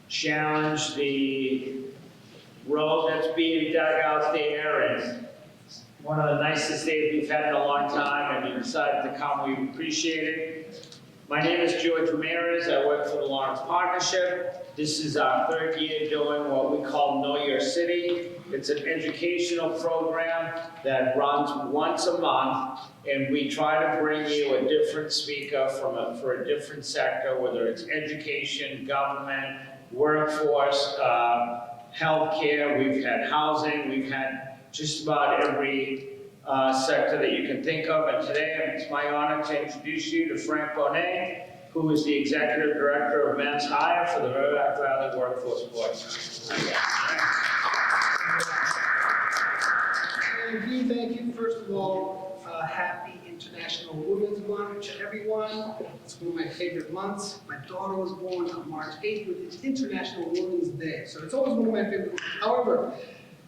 challenge the road that's being dug out there, and one of the nicest days we've had in a long time, and you decided to come, we appreciate it. My name is George Ramirez, I work for the Lawrence Partnership. This is our third year doing what we call Know Your City. It's an educational program that runs once a month, and we try to bring you a different speaker for a different sector, whether it's education, government, workforce, healthcare, we've had housing, we've had just about every sector that you can think of. And today it's my honor to introduce you to Frank Bonet, who is the Executive Director of Mass Hire for the Merrimack Valley Workforce Board. Thank you. First of all, happy International Women's Month to everyone. It's one of my favorite months. My daughter was born on March 8th, which is International Women's Day. So it's always one of my favorite months. However,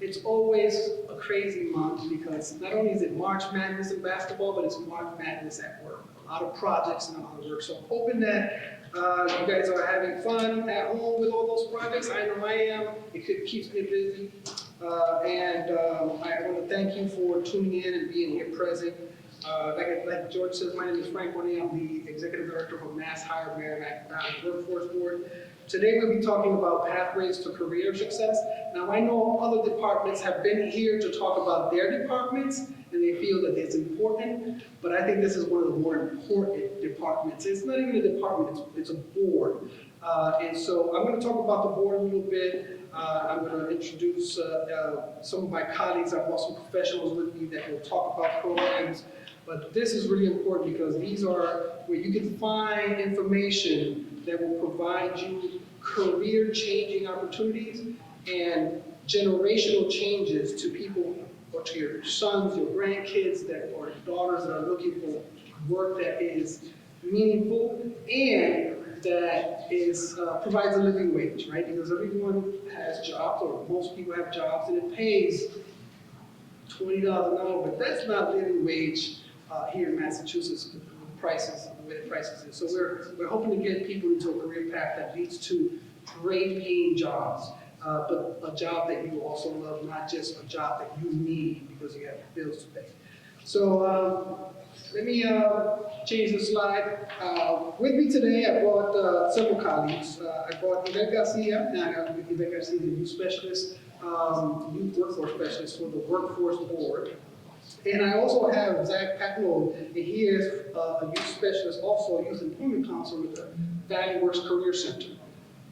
it's always a crazy month because not only is it March Madness in basketball, but it's March Madness at work. A lot of projects and a lot of work. So I'm hoping that you guys are having fun at home with all those projects. I know I am. It keeps me busy. I want to thank you for tuning in and being here present. Like George says, my name is Frank Bonet. I'm the Executive Director of Mass Hire Merrimack Valley Workforce Board. Today we'll be talking about pathways to career success. Now I know other departments have been here to talk about their departments and they feel that it's important, but I think this is one of the more important departments. It's not even a department, it's a board. And so I'm going to talk about the board a little bit. I'm going to introduce some of my colleagues. I've brought some professionals with me that will talk about programs. But this is really important because these are where you can find information that will provide you career-changing opportunities and generational changes to people or to your sons, your grandkids, or daughters that are looking for work that is meaningful and that provides a living wage, right? Because everyone has jobs, or most people have jobs, and it pays $20 an hour, but that's not living wage here in Massachusetts with the way the prices is. So we're hoping to get people into a career path that leads to great paying jobs, but a job that you also love, not just a job that you need because you have bills to pay. So let me change the slide. With me today, I brought several colleagues. I brought Yvette Garcia. Yvette Garcia is a youth specialist, youth workforce specialist for the Workforce Board. And I also have Zach Patno, and he is a youth specialist, also a youth employment counselor with the Valley Works Career Center.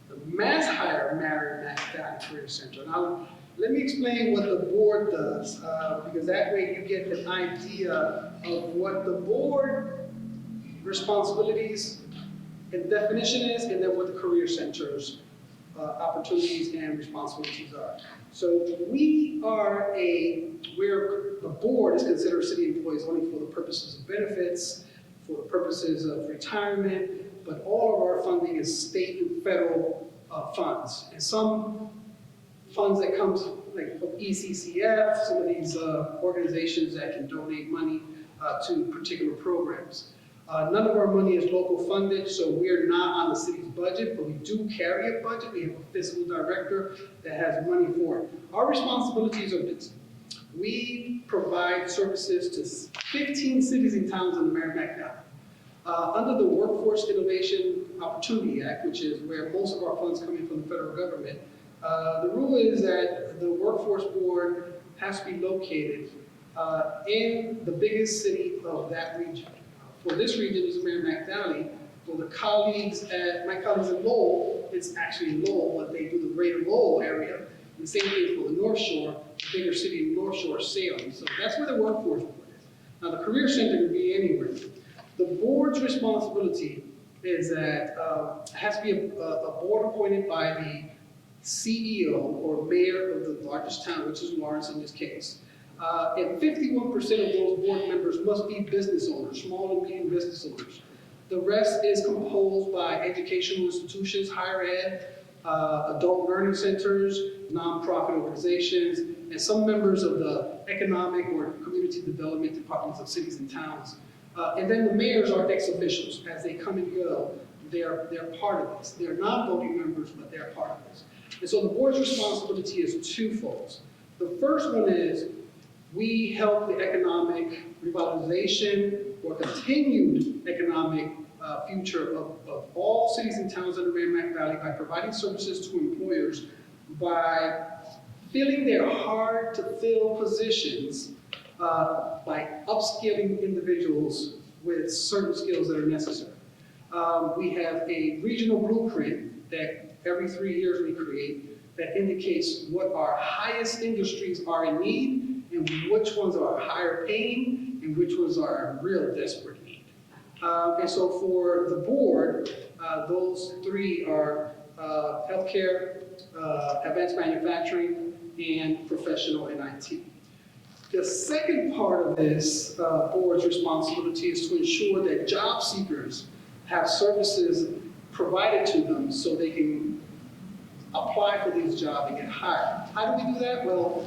The Mass Hire Merrimack Valley Career Center. Now, let me explain what the board does, because that way you get an idea of what the board responsibilities and definition is, and then what the career center's opportunities and responsibilities are. So the board is considered city employees only for the purposes of benefits, for the purposes of retirement, but all of our funding is state and federal funds. And some funds that comes like from ECCF, some of these organizations that can donate money to particular programs. None of our money is local funded, so we're not on the city's budget, but we do carry a budget. We have a fiscal director that has money for it. Our responsibilities are this. We provide services to 15 cities and towns in the Merrimack Valley. Under the Workforce Innovation Opportunity Act, which is where most of our funds come in from the federal government, the rule is that the Workforce Board has to be located in the biggest city of that region. For this region is Merrimack Valley. For my colleagues in Lowell, it's actually in Lowell, but they do the greater Lowell area. And the same thing for the North Shore, the bigger city in the North Shore, Salem. So that's where the Workforce Board is. Now the Career Center can be anywhere. The board's responsibility is that it has to be a board appointed by the CEO or mayor of the largest town, which is Lawrence in this case. And 51% of those board members must be business owners, small and medium business owners. The rest is composed by educational institutions, higher ed, adult learning centers, nonprofit organizations, and some members of the economic or community development departments of cities and towns. And then the mayors are ex officials. As they come and go, they're part of this. They're non-voting members, but they're part of this. And so the board's responsibility is twofold. The first one is we help the economic revitalization or continued economic future of all cities and towns in the Merrimack Valley by providing services to employers by filling their hard-to-fill positions by upskilling individuals with certain skills that are necessary. We have a regional blueprint that every 3 years we create that indicates what our highest industries are in need and which ones are higher paying and which ones are real desperate need. And so for the board, those three are healthcare, advanced manufacturing, and professional and IT. The second part of this board's responsibility is to ensure that job seekers have services provided to them so they can apply for these jobs and get hired. How do we do that? Well,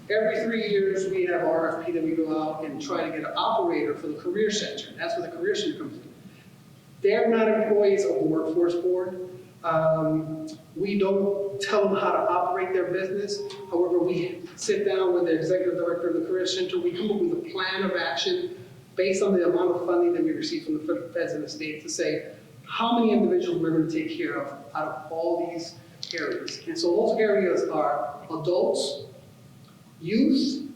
every 3 years we have RFP that we go out and try to get an operator for the Career Center. That's where the Career Center comes in. They're not employees of the Workforce Board. We don't tell them how to operate their business. However, we sit down with the executive director of the Career Center. We come up with a plan of action based on the amount of funding that we receive from the feds and the state to say how many individuals we're going to take care of out of all these areas. And so those areas are adults, youth,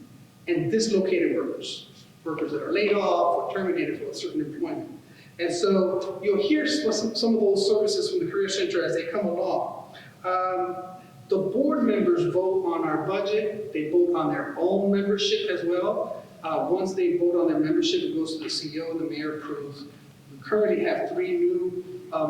and dislocated workers. Workers that are laid off or terminated for a certain employment. And so you'll hear some of those services from the Career Center as they come along. The board members vote on our budget. They vote on their own membership as well. Once they vote on their membership, it goes to the CEO, the mayor approves. We currently have 3 new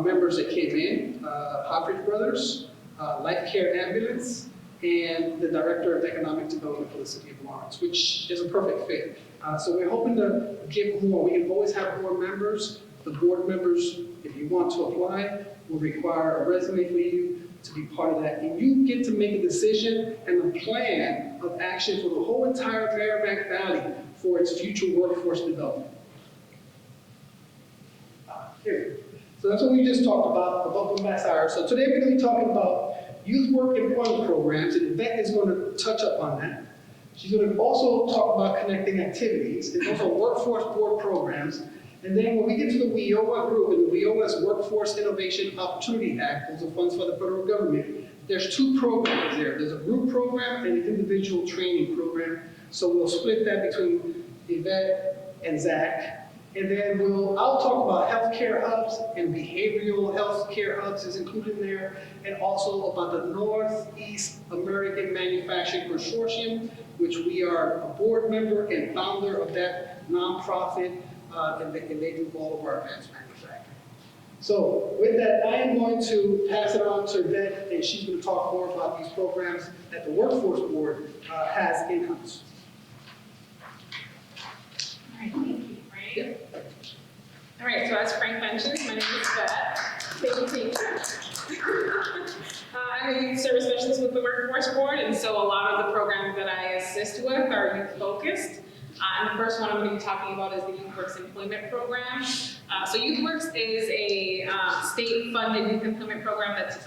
members that came in, Hodridge Brothers, Life Care Ambulance, and the Director of Economic Development for the City of Lawrence, which is a perfect fit. So we're hoping to get more. We can always have more members. The board members, if you want to apply, will require a resume for you to be part of that. And you get to make a decision and a plan of action for the whole entire Merrimack Valley for its future workforce development. Here. So that's what we just talked about the mass hire. So today we're going to be talking about youth work employment programs, and Yvette is going to touch up on that. She's going to also talk about connecting activities and also workforce board programs. And then when we get to the WIOA group, and the WIOA's Workforce Innovation Opportunity Act, those are funds for the federal government, there's 2 programs there. There's a group program and an individual training program. So we'll split that between Yvette and Zach. And then I'll talk about healthcare hubs, and behavioral healthcare hubs is included in there, and also about the Northeast American Manufacturing Consortium, which we are a board member and founder of that nonprofit, and they do all of our advanced manufacturing. So with that, I am going to pass it on to Yvette, and she's going to talk more about these programs that the Workforce Board has in-house. All right, thank you, Frank. All right, so as Frank mentioned, my name is Yvette. Thank you. I'm a youth service specialist with the Workforce Board, and so a lot of the programs that I assist with are youth-focused. And the first one I'm going to be talking about is the YouthWorks Employment Program. So YouthWorks is a state-funded youth employment program that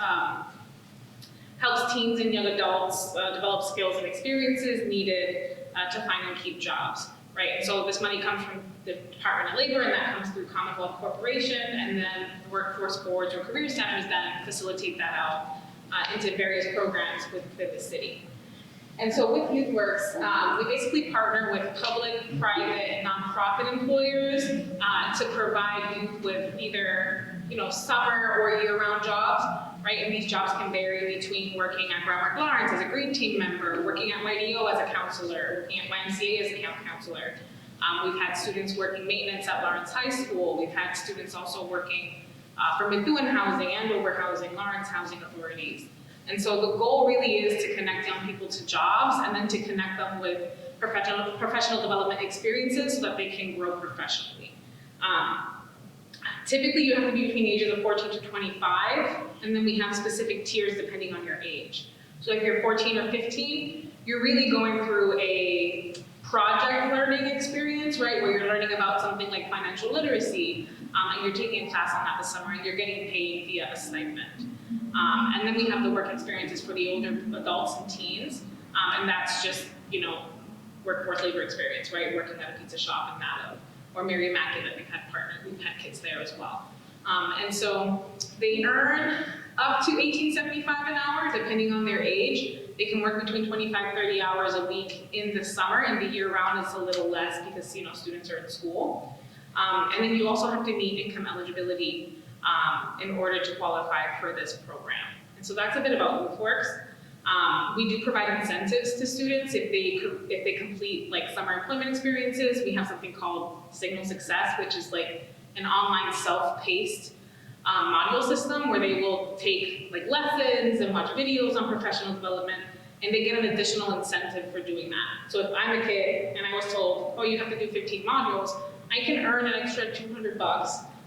helps teens and young adults develop skills and experiences needed to find and keep jobs, right? And so this money comes from the Department of Labor, and that comes through Commonwealth Corporation, and then the workforce boards or career centers then facilitate that out into various programs within the city. And so with YouthWorks, we basically partner with public, private, and nonprofit employers to provide youth with either summer or year-round jobs, right? And these jobs can vary between working at Groundwork Lawrence as a green team member, working at YDO as a counselor, working at YMCA as a camp counselor. We've had students working maintenance at Lawrence High School. We've had students also working for Methuen Housing, Andover Housing, Lawrence Housing Authorities. And so the goal really is to connect young people to jobs and then to connect them with professional development experiences so that they can grow professionally. Typically you have to be between ages of 14 to 25, and then we have specific tiers depending on your age. So if you're 14 or 15, you're really going through a project learning experience, right, where you're learning about something like financial literacy, and you're taking a class on that this summer, and you're getting paid via a stipend. And then we have the work experiences for the older adults and teens, and that's just, workforce labor experience, right? Working at a pizza shop in Maddow, or Mary Immaculate, we've had kids there as well. And so they earn up to $18.75 an hour, depending on their age. They can work between 25, 30 hours a week in the summer, and the year round is a little less because, students are in school. And then you also have to meet income eligibility in order to qualify for this program. And so that's a bit about YouthWorks. We do provide incentives to students if they complete like summer employment experiences. We have something called Signal Success, which is like an online self-paced module system where they will take like lessons and watch videos on professional development, and they get an additional incentive for doing that. So if I'm a kid and I was told, oh, you have to do 15 modules, I can earn an extra $200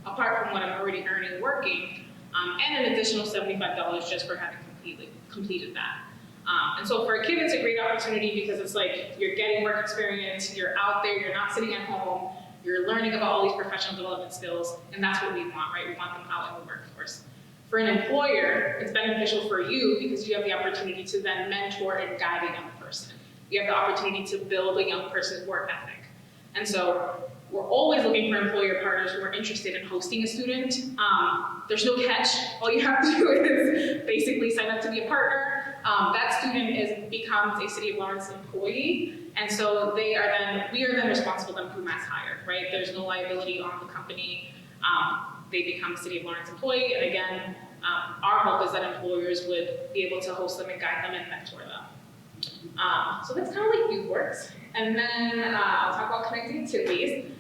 apart from what I'm already earning working, and an additional $75 just for having completed that. And so for a kid, it's a great opportunity because it's like you're getting work experience, you're out there, you're not sitting at home, you're learning about all these professional development skills, and that's what we want, right? We want them out in the workforce. For an employer, it's beneficial for you because you have the opportunity to then mentor and guide a young person. You have the opportunity to build a young person's work ethic. And so we're always looking for employer partners who are interested in hosting a student. There's no catch. All you have to do is basically sign up to be a partner. That student becomes a City of Lawrence employee, and so we are then responsible then for mass hire, right? There's no liability on the company. They become a City of Lawrence employee, and again, our hope is that employers would be able to host them and guide them and mentor them. So that's kind of like YouthWorks. And then I'll talk about Connecting Activities.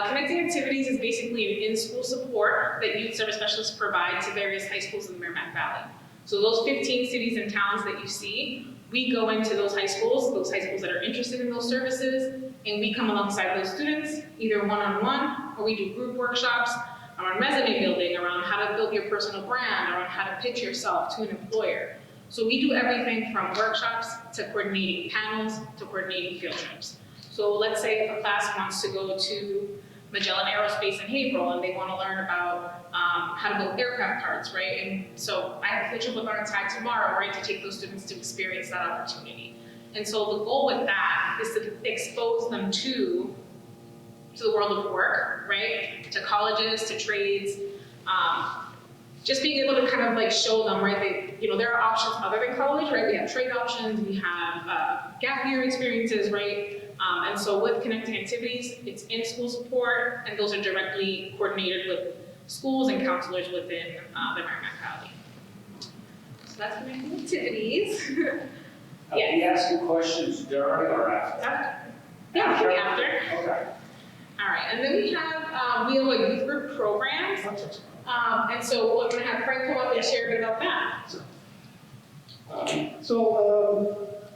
Connecting Activities is basically an in-school support that youth service specialists provide to various high schools in the Merrimack Valley. So those 15 cities and towns that you see, we go into those high schools that are interested in those services, and we come alongside those students, either one-on-one, or we do group workshops around resume building, around how to build your personal brand, around how to pitch yourself to an employer. So we do everything from workshops to coordinating panels to coordinating field trips. So let's say if a class wants to go to Magellan Aerospace in April and they want to learn about how to build aircraft parts, right? And so I have a field trip with Arntide tomorrow, right, to take those students to experience that opportunity. And so the goal with that is to expose them to the world of work, right? To colleges, to trades, just being able to kind of like show them, right? There are options other than college, right? We have trade options, we have gap year experiences, right? And so with Connecting Activities, it's in-school support, and those are directly coordinated with schools and counselors within the Merrimack Valley. So that's Connecting Activities. We ask you questions during or after? Yeah, maybe after. Okay. All right, and then we have youth group programs. And so we're gonna have Frank come up and share a bit about that.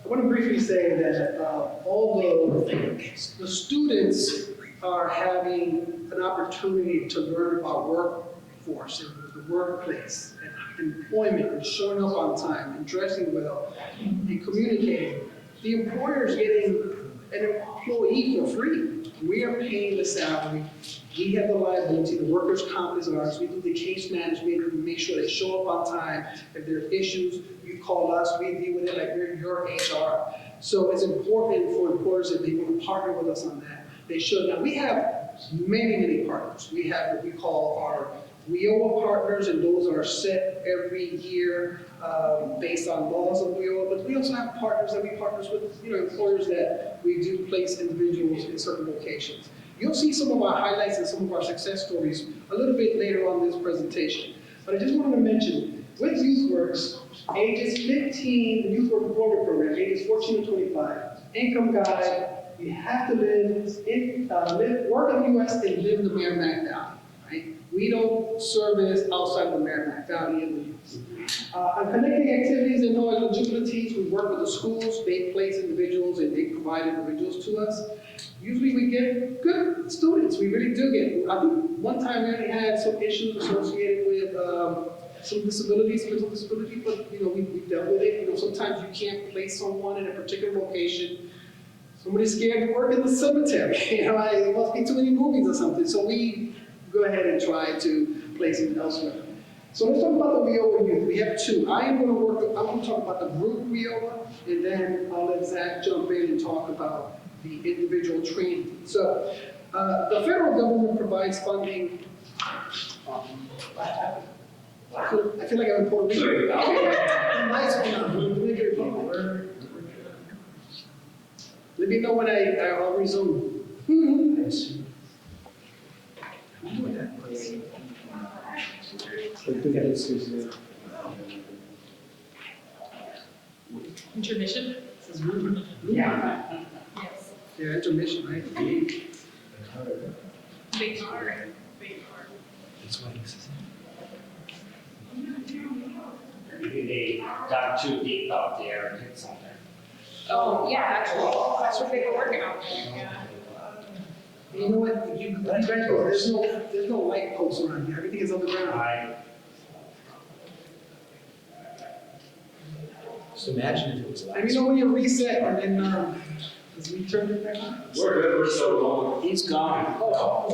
I want to briefly say that although the students are having an opportunity to learn about workforce and the workplace and employment and showing up on time and dressing well and communicating, the employer is getting an employee for free. We are paying the salary. We have the liability, the workers' comp is ours. We do the case management, we make sure they show up on time. If there are issues, you call us, we deal with it like we're your HR. So it's important for employers that they want to partner with us on that. They should. Now we have many partners. We have what we call our WIOA partners, and those are set every year based on laws of WIOA, but we also have partners that we partner with, employers that we do place individuals in certain locations. You'll see some of our highlights and some of our success stories a little bit later on this presentation. But I just wanted to mention, with YouthWorks, ages 15, the Youth Work Employment Program, ages 14 to 25, income guide, you have to work in the U.S. and live in the Merrimack Valley, right? We don't service outside of the Merrimack Valley in the U.S. On connecting activities and no eligibilities, we work with the schools, they place individuals and they provide individuals to us. Usually we get good students, we really do get. I think one time we only had some issues associated with some disabilities, mental disability, but we dealt with it. Sometimes you can't place someone in a particular location. Somebody's scared to work in the cemetery. It must be too many movies or something. So we go ahead and try to place them elsewhere. So let's talk about the WIOA youth. We have two. I'm gonna talk about the group WIOA, and then I'll let Zach jump in and talk about the individual training. So, the federal government provides funding. I feel like I'm in Puerto Rico. Lights went out. Let me know when I'll resume. Intermission? Yeah. Yes. Yeah, intermission, right? Big car. Big car. Maybe they got too deep out there and hit something. Oh, yeah, actually, that's what they were working on there, yeah. You know what, you guys, there's no light posts around here, everything is underground. Just imagine if it was And you lights. know when you reset and then, as we turn it back on? We're good, we're so long. He's gone. Oh,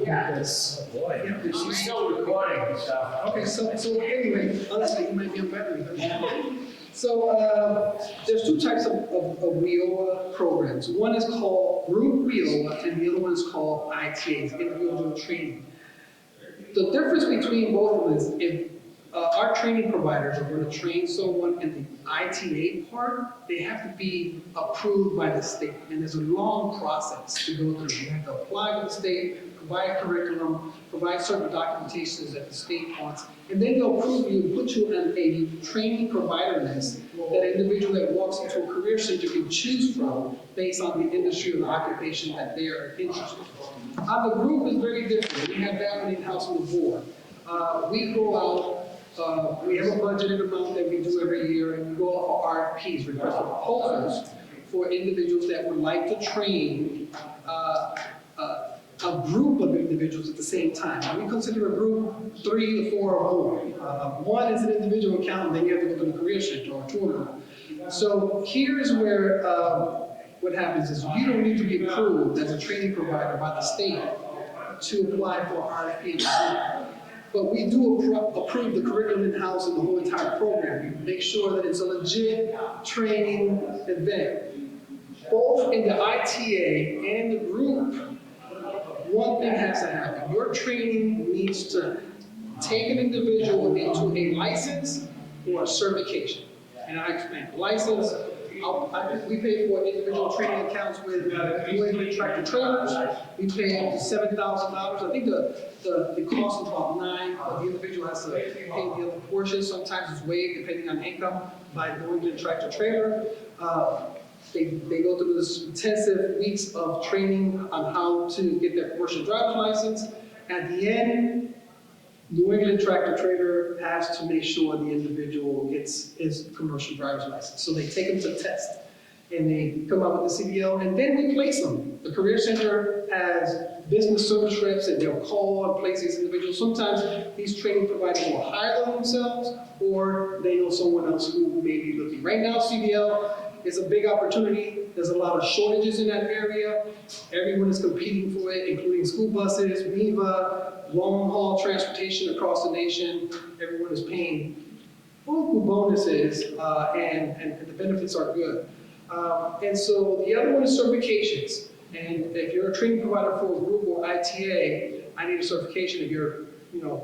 Yes. Oh, boy. yeah, She's still recording and stuff. okay, so anyway, honestly, you might be on battery. So, there's two types of WIOA programs. One is called Group WIOA, and the other one is called ITAs, Individual Training. The difference between both of them is if our training providers are going to train someone in the ITA part, they have to be approved by the state. And there's a long process to go through. You have to apply to the state, provide curriculum, provide certain documentations that the state wants, and then they'll approve you and put you on a training provider list that an individual that walks into a career center can choose from based on the industry or the occupation that they are interested in. The group is very different. We have that one in-house on the board. We go out, we have a budgeted amount that we do every year, and we go off of RFPs, request for proposals, for individuals that would like to train a group of individuals at the same time. Now, we consider a group 3 or 4 or more. One is an individual account, then you have to go to the career center or tournament. So here's where what happens is you don't need to be approved as a training provider by the state to apply for RFP. But we do approve the curriculum in-house and the whole entire program. We make sure that it's a legit training event. Both in the ITA and the group, one thing has to happen. Your training needs to take an individual into a license or a certification. And I explain. License, we pay for individual training accounts with New England Tractor Trailers. We pay up to $7,000. I think the cost is about $9,000, but the individual has to pay the other portion. Sometimes it's waived depending on income by New England Tractor Trailer. They go through this intensive weeks of training on how to get their commercial driver's license. At the end, New England Tractor Trailer has to make sure the individual gets his commercial driver's license. So they take them to test, and they come out with the CDL, and then we place them. The Career Center has business service reps, and they'll call and place these individuals. Sometimes these training providers will hire them themselves, or they know someone else who may be looking. Right now, CDL is a big opportunity. There's a lot of shortages in that area. Everyone is competing for it, including school buses, Viva, long-haul transportation across the nation. Everyone is paying full bonuses, and the benefits are good. And so the other one is certifications. And if you're a training provider for a group or ITA, I need a certification. If you're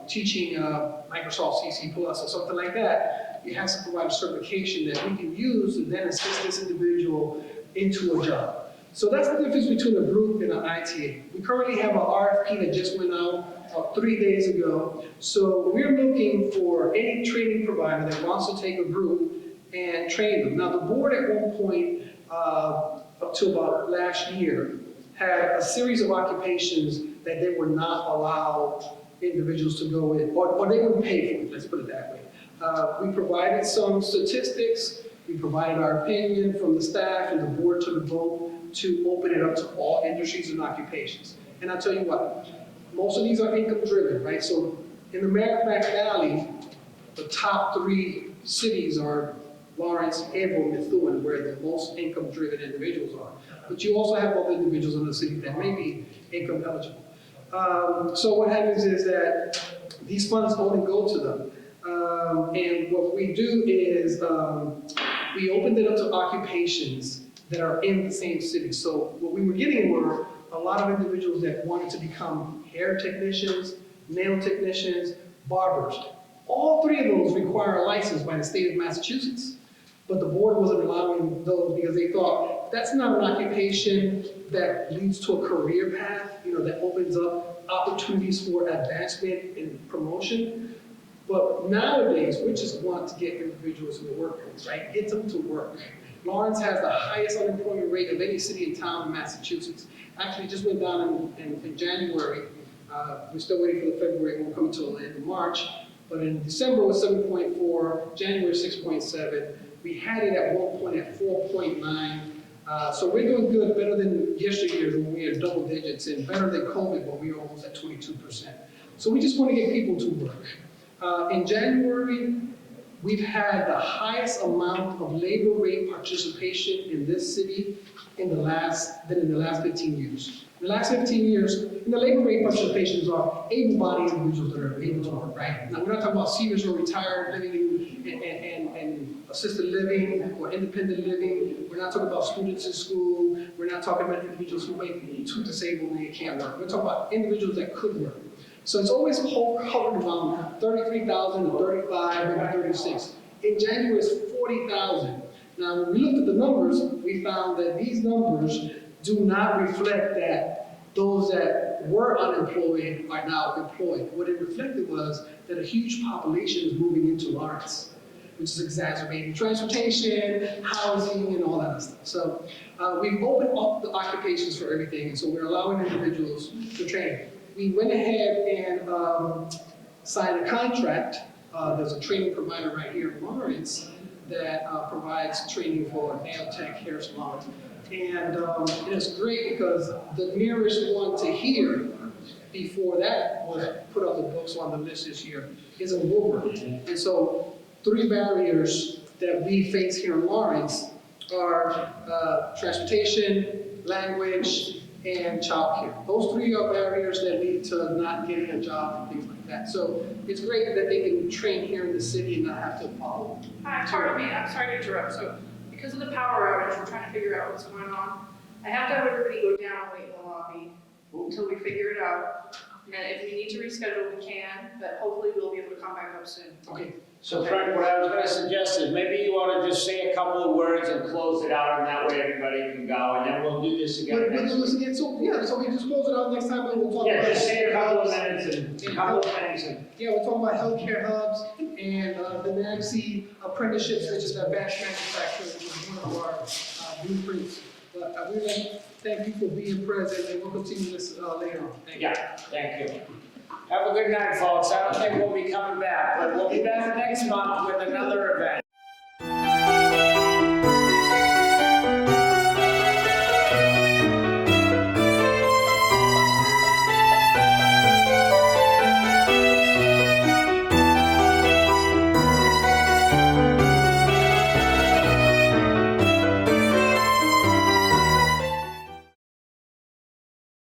teaching Microsoft CC Plus or something like that, you have to provide a certification that we can use to then assist this individual into a job. So that's the difference between a group and an ITA. We currently have an RFP that just went out 3 days ago. So we're looking for any training provider that wants to take a group and train them. Now the board at one point, up to about last year, had a series of occupations that they would not allow individuals to go in, or they wouldn't pay for it, let's put it that way. We provided some statistics, we provided our opinion from the staff, and the board took a vote to open it up to all industries and occupations. And I'll tell you what, most of these are income driven, right? So in the Merrimack Valley, the top 3 cities are Lawrence, Haverhill, Methuen, where the most income driven individuals are. But you also have other individuals in the city that may be income eligible. So what happens is that these funds only go to them. And what we do is we opened it up to occupations that are in the same city. So what we were getting were a lot of individuals that wanted to become hair technicians, nail technicians, barbers. All three of those require a license by the state of Massachusetts. But the board wasn't allowing those because they thought that's not an occupation that leads to a career path, that opens up opportunities for advancement and promotion. But nowadays, we just want to get individuals in the workplace, right? Get them to work. Lawrence has the highest unemployment rate of any city and town in Massachusetts. Actually, it just went down in January. We're still waiting for the February, it won't come until the end of March. But in December it was 7.4, January 6.7. We had it at one point at 4.9. So we're doing good, better than yesteryears when we had double digits, and better than COVID when we were almost at 22%. So we just want to get people to work. In January, we've had the highest amount of labor rate participation in this city in the last 15 years. In the last 15 years, the labor rate participations are able-bodied individuals that are able to work, right? Now, we're not talking about seniors who are retired, living in assisted living or independent living. We're not talking about students in school. We're not talking about individuals who may be too disabled and they can't work. We're talking about individuals that could work. So it's always hovered around 33,000 to 35, maybe 36. In January, it's 40,000. Now, when we looked at the numbers, we found that these numbers do not reflect that those that were unemployed are now employed. What it reflected was that a huge population is moving into Lawrence, which is exacerbating transportation, housing, and all that other stuff. So we've opened up the occupations for everything, and so we're allowing individuals to train. We went ahead and signed a contract. There's a training provider right here in Lawrence that provides training for nail tech, hair salons. And it's great because the nearest one to here, before that was put on the books on the list this year, is in Woburn. And so 3 barriers that we face here in Lawrence are transportation, language, and childcare. Those 3 are barriers that lead to not getting a job and things like that. So it's great that they can train here in the city and not have to follow. Hi, pardon me, I'm sorry to interrupt. So because of the power outage, we're trying to figure out what's going on. I have to have everybody go down and wait in the lobby until we figure it out. And if we need to reschedule, we can, but hopefully we'll be able to come back up soon. Okay. So Frank, what I was gonna suggest is maybe you ought to just say a couple of words and close it out, and that way everybody can go, and then we'll do this again But next do this week. again, so we just close it out next time and we'll talk about. Yeah, just say a couple of minutes and a couple of things and. Yeah, we'll talk about healthcare hubs and the NAGC apprenticeships, which is advanced manufacturing, which is one of our blueprints. But I would like to thank you for being present, and we'll continue this later on. Thank you. Yeah, thank you. Have a good night, folks. I don't think we'll be coming back, but we'll be back next month with another event.